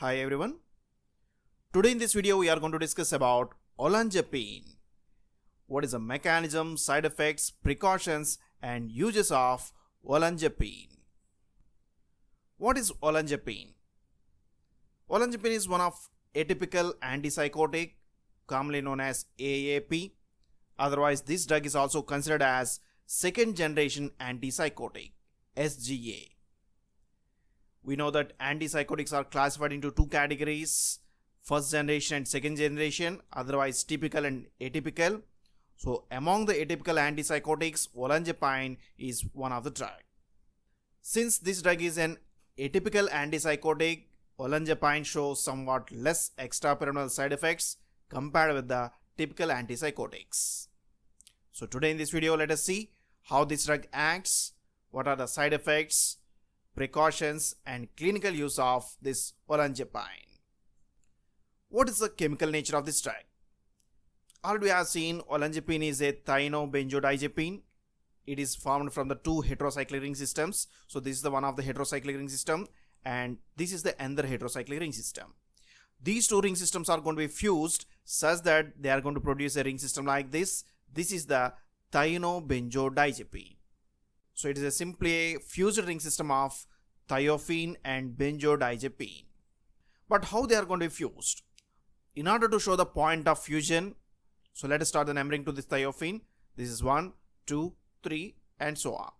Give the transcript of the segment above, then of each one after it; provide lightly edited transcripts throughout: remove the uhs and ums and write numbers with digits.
Hi everyone. Today in this video we are going to discuss about Olanzapine. What is the mechanism, side effects, precautions and uses of Olanzapine? What is Olanzapine? Olanzapine is one of atypical antipsychotic, commonly known as AAP. Otherwise, this drug is also considered as second generation antipsychotic, SGA. We know that antipsychotics are classified into two categories, first generation and second generation, otherwise typical and atypical. So among the atypical antipsychotics, Olanzapine is one of the drug. Since this drug is an atypical antipsychotic, Olanzapine shows somewhat less extrapyramidal side effects compared with the typical antipsychotics. So today in this video, let us see how this drug acts, what are the side effects, precautions and clinical use of this Olanzapine. What is the chemical nature of this drug? Already we have seen Olanzapine is a thienobenzodiazepine. It is formed from the two heterocyclic ring systems. So this is the one of the heterocyclic ring system and this is the another heterocyclic ring system. These two ring systems are going to be fused such that they are going to produce a ring system like this. This is the thienobenzodiazepine. So it is simply a fused ring system of thiophene and benzodiazepine. But how they are going to be fused? In order to show the point of fusion, so let us start the numbering to this thiophene. This is 1, 2, 3 and so on.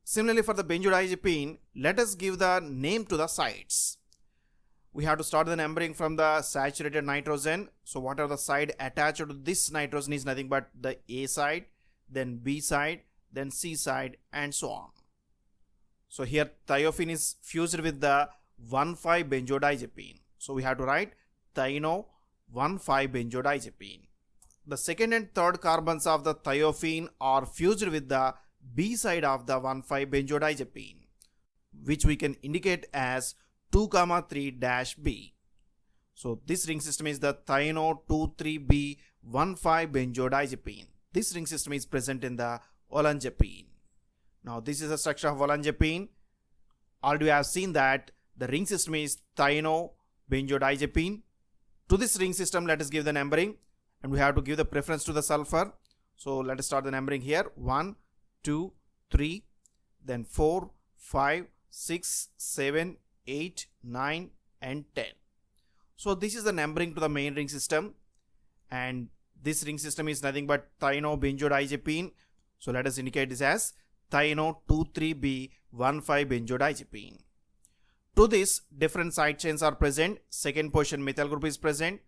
Similarly for the benzodiazepine, let us give the name to the sites. We have to start the numbering from the saturated nitrogen. So whatever the side attached to this nitrogen is nothing but the A side, then B side, then C side and so on. So here thiophene is fused with the 1,5-benzodiazepine. So we have to write thieno 1,5-benzodiazepine. The second and third carbons of the thiophene are fused with the B side of the 1,5-benzodiazepine, which we can indicate as 2,3-B. So this ring system is the thieno 2,3-B 1,5-benzodiazepine. This ring system is present in the Olanzapine. Now this is the structure of Olanzapine. Already we have seen that the ring system is thienobenzodiazepine. To this ring system, let us give the numbering and we have to give the preference to the sulfur. So let us start the numbering here. 1, 2, 3, then 4, 5, 6, 7, 8, 9 and 10. So this is the numbering to the main ring system and this ring system is nothing but thienobenzodiazepine. So let us indicate this as thieno 2,3-B 1,5-benzodiazepine. To this, different side chains are present. Second position methyl group is present.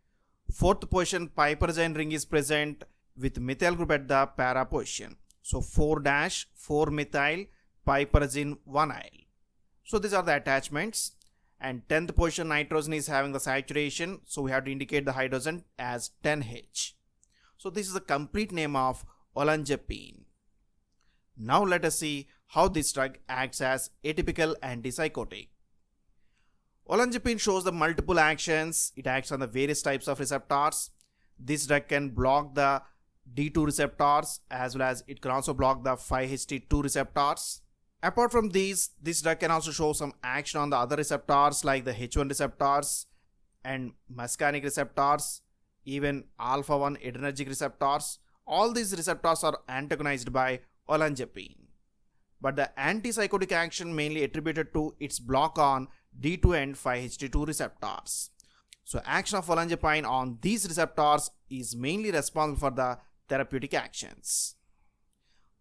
Fourth position piperazine ring is present with methyl group at the para position. So 4-4-methyl piperazine 1-yle. So these are the attachments. And 10th position nitrogen is having the saturation. So we have to indicate the hydrogen as 10H. So this is the complete name of Olanzapine. Now let us see how this drug acts as atypical antipsychotic. Olanzapine shows the multiple actions. It acts on the various types of receptors. This drug can block the D2 receptors as well as it can also block the 5-HT2 receptors. Apart from these, this drug can also show some action on the other receptors like the H1 receptors and muscarinic receptors, even alpha-1 adrenergic receptors. All these receptors are antagonized by Olanzapine. But the antipsychotic action mainly attributed to its block on D2 and 5-HT2 receptors. So action of Olanzapine on these receptors is mainly responsible for the therapeutic actions.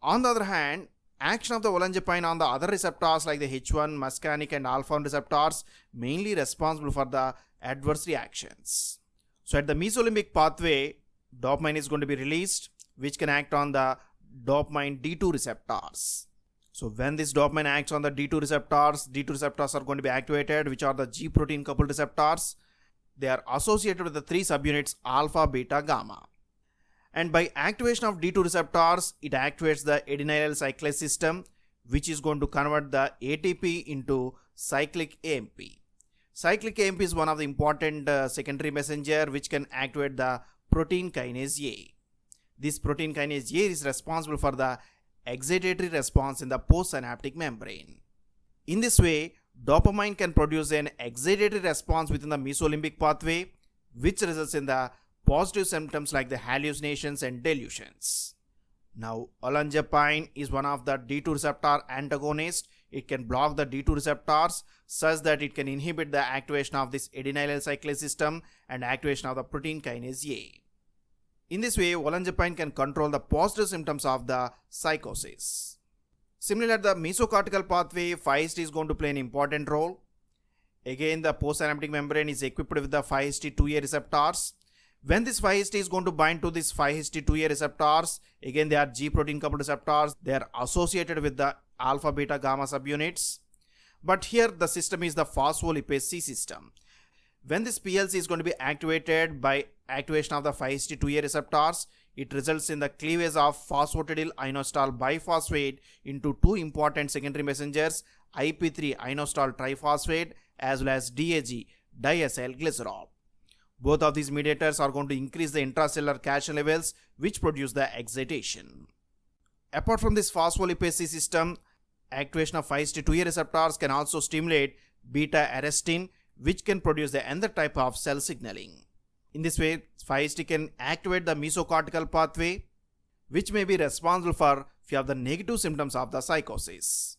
On the other hand, action of the Olanzapine on the other receptors like the H1, muscarinic and alpha-1 receptors mainly responsible for the adverse reactions. So at the mesolimbic pathway, dopamine is going to be released which can act on the dopamine D2 receptors. So when this dopamine acts on the D2 receptors are going to be activated, which are the G protein coupled receptors. They are associated with the three subunits alpha, beta, gamma. And by activation of D2 receptors, it activates the adenylyl cyclase system, which is going to convert the ATP into cyclic AMP. Cyclic AMP is one of the important secondary messenger which can activate the protein kinase A. This protein kinase A is responsible for the excitatory response in the postsynaptic membrane. In this way, dopamine can produce an excitatory response within the mesolimbic pathway, which results in the positive symptoms like the hallucinations and delusions. Now, olanzapine is one of the D2 receptor antagonists. It can block the D2 receptors such that it can inhibit the activation of this adenylyl cyclase system and activation of the protein kinase A. In this way, olanzapine can control the positive symptoms of the psychosis. Similarly, the mesocortical pathway, 5-HT is going to play an important role. Again, the postsynaptic membrane is equipped with the 5-HT2A receptors. When this 5-HT is going to bind to this 5-HT2A receptors, again they are G protein coupled receptors. They are associated with the alpha, beta, gamma subunits. But here the system is the phospholipase C system. When this PLC is going to be activated by activation of the 5-HT2A receptors, it results in the cleavage of phosphatidyl inositol biphosphate into two important secondary messengers, IP3 inositol triphosphate as well as DAG, diacyl glycerol. Both of these mediators are going to increase the intracellular calcium levels, which produce the excitation. Apart from this phospholipase C system, activation of 5-HT2A receptors can also stimulate beta-arrestin, which can produce the another type of cell signaling. In this way, 5-HT can activate the mesocortical pathway, which may be responsible for few of the negative symptoms of the psychosis.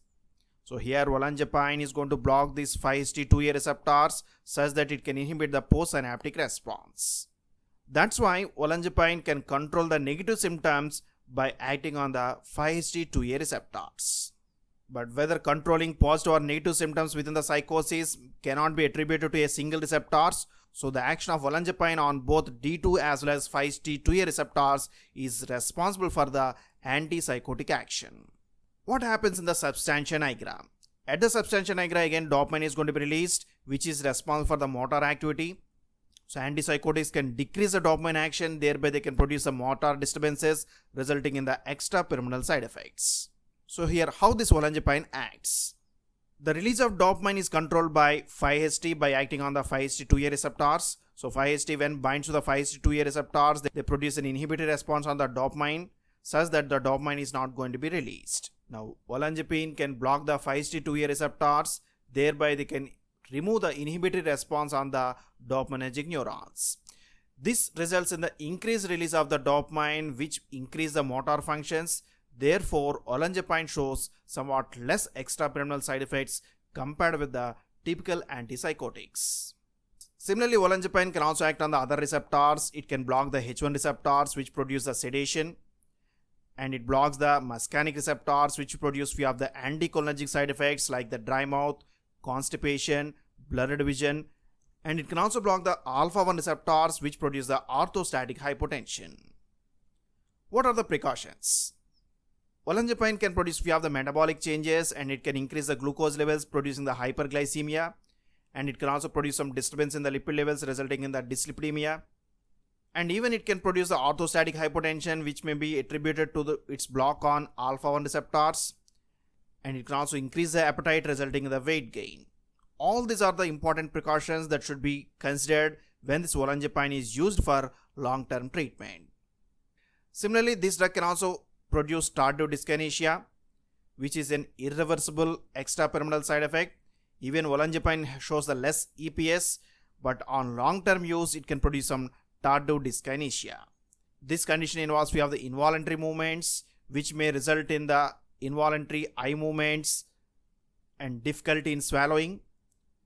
So here olanzapine is going to block these 5-HT2A receptors such that it can inhibit the postsynaptic response. That's why olanzapine can control the negative symptoms by acting on the 5-HT2A receptors. But whether controlling positive or negative symptoms within the psychosis cannot be attributed to a single receptors. So the action of olanzapine on both D2 as well as 5-HT2A receptors is responsible for the antipsychotic action. What happens in the substantia nigra? At the substantia nigra, again dopamine is going to be released, which is responsible for the motor activity. So antipsychotics can decrease the dopamine action, thereby they can produce the motor disturbances resulting in the extrapyramidal side effects. So here how this olanzapine acts. The release of dopamine is controlled by 5-HT by acting on the 5-HT2A receptors. So 5-HT when binds to the 5-HT2A receptors, they produce an inhibitory response on the dopamine such that the dopamine is not going to be released. Now olanzapine can block the 5-HT2A receptors, thereby they can remove the inhibitory response on the dopaminergic neurons. This results in the increased release of the dopamine, which increase the motor functions. Therefore, olanzapine shows somewhat less extrapyramidal side effects compared with the typical antipsychotics. Similarly, olanzapine can also act on the other receptors. It can block the H1 receptors, which produce the sedation, and it blocks the muscarinic receptors, which produce few of the anticholinergic side effects like the dry mouth, constipation, blurred vision, and it can also block the alpha-1 receptors, which produce the orthostatic hypotension. What are the precautions? Olanzapine can produce few of the metabolic changes, and it can increase the glucose levels, producing the hyperglycemia, and it can also produce some disturbance in the lipid levels, resulting in the dyslipidemia. And even it can produce the orthostatic hypotension, which may be attributed to its block on alpha-1 receptors, and it can also increase the appetite, resulting in the weight gain. All these are the important precautions that should be considered when this olanzapine is used for long-term treatment. Similarly, this drug can also produce tardive dyskinesia, which is an irreversible extrapyramidal side effect. Even olanzapine shows the less EPS, but on long-term use, it can produce some tardive dyskinesia. This condition involves few of the involuntary movements, which may result in the involuntary eye movements and difficulty in swallowing.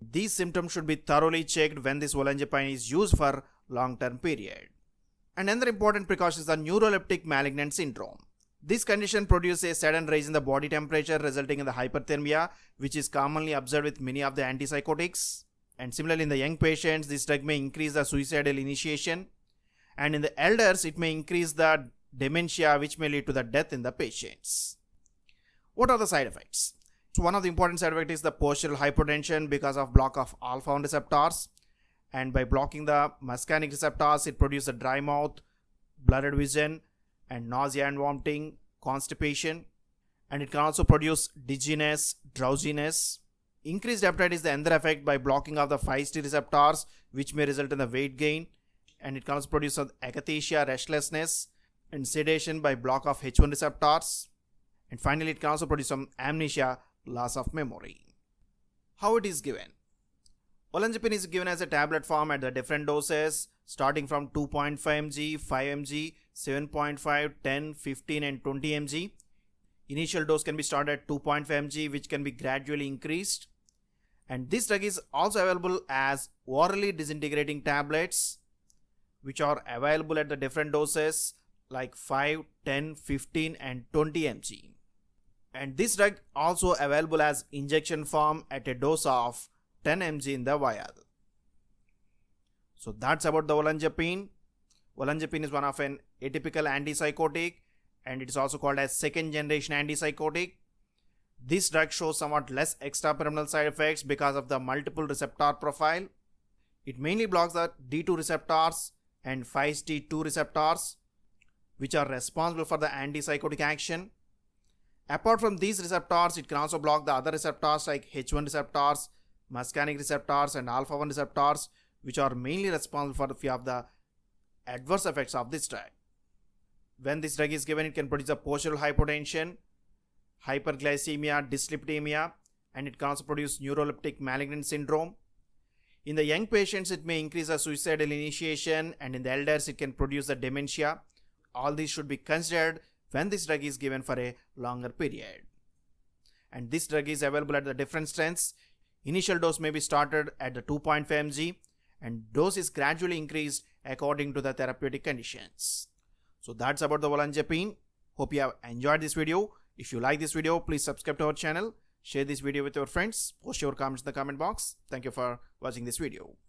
These symptoms should be thoroughly checked when this olanzapine is used for long-term period. And another important precaution is the neuroleptic malignant syndrome. This condition produces a sudden rise in the body temperature, resulting in the hyperthermia, which is commonly observed with many of the antipsychotics. And similarly, in the young patients, this drug may increase the suicidal initiation. And in the elders, it may increase the dementia, which may lead to the death in the patients. What are the side effects? So one of the important side effects is the postural hypotension because of block of alpha-1 receptors. And by blocking the muscarinic receptors, it produces a dry mouth, blurred vision, and nausea and vomiting, constipation. And it can also produce dizziness, drowsiness. Increased appetite is the another effect by blocking of the 5-HT receptors, which may result in the weight gain. And it can also produce akathisia, restlessness, and sedation by block of H1 receptors. And finally, it can also produce some amnesia, loss of memory. How it is given? Olanzapine is given as a tablet form at the different doses starting from 2.5 mg, 5 mg, 7.5, 10, 15 and 20 mg. Initial dose can be started at 2.5 mg, which can be gradually increased. And this drug is also available as orally disintegrating tablets, which are available at the different doses like 5, 10, 15 and 20 mg. And this drug also available as injection form at a dose of 10 mg in the vial. So that's about the Olanzapine. Olanzapine is one of an atypical antipsychotic and it is also called as second generation antipsychotic. This drug shows somewhat less extrapyramidal side effects because of the multiple receptor profile. It mainly blocks the D2 receptors and 5-HT2 receptors, which are responsible for the antipsychotic action. Apart from these receptors, it can also block the other receptors like H1 receptors, muscarinic receptors and alpha-1 receptors, which are mainly responsible for a few of the adverse effects of this drug. When this drug is given, it can produce a postural hypotension, hyperglycemia, dyslipidemia, and it can also produce neuroleptic malignant syndrome. In the young patients, it may increase the suicidal initiation, and in the elders, it can produce the dementia. All these should be considered when this drug is given for a longer period. And this drug is available at the different strengths. Initial dose may be started at the 2.5 mg and dose is gradually increased according to the therapeutic conditions. So that's about the Olanzapine. Hope you have enjoyed this video. If you like this video, please subscribe to our channel, share this video with your friends, post your comments in the comment box. Thank you for watching this video.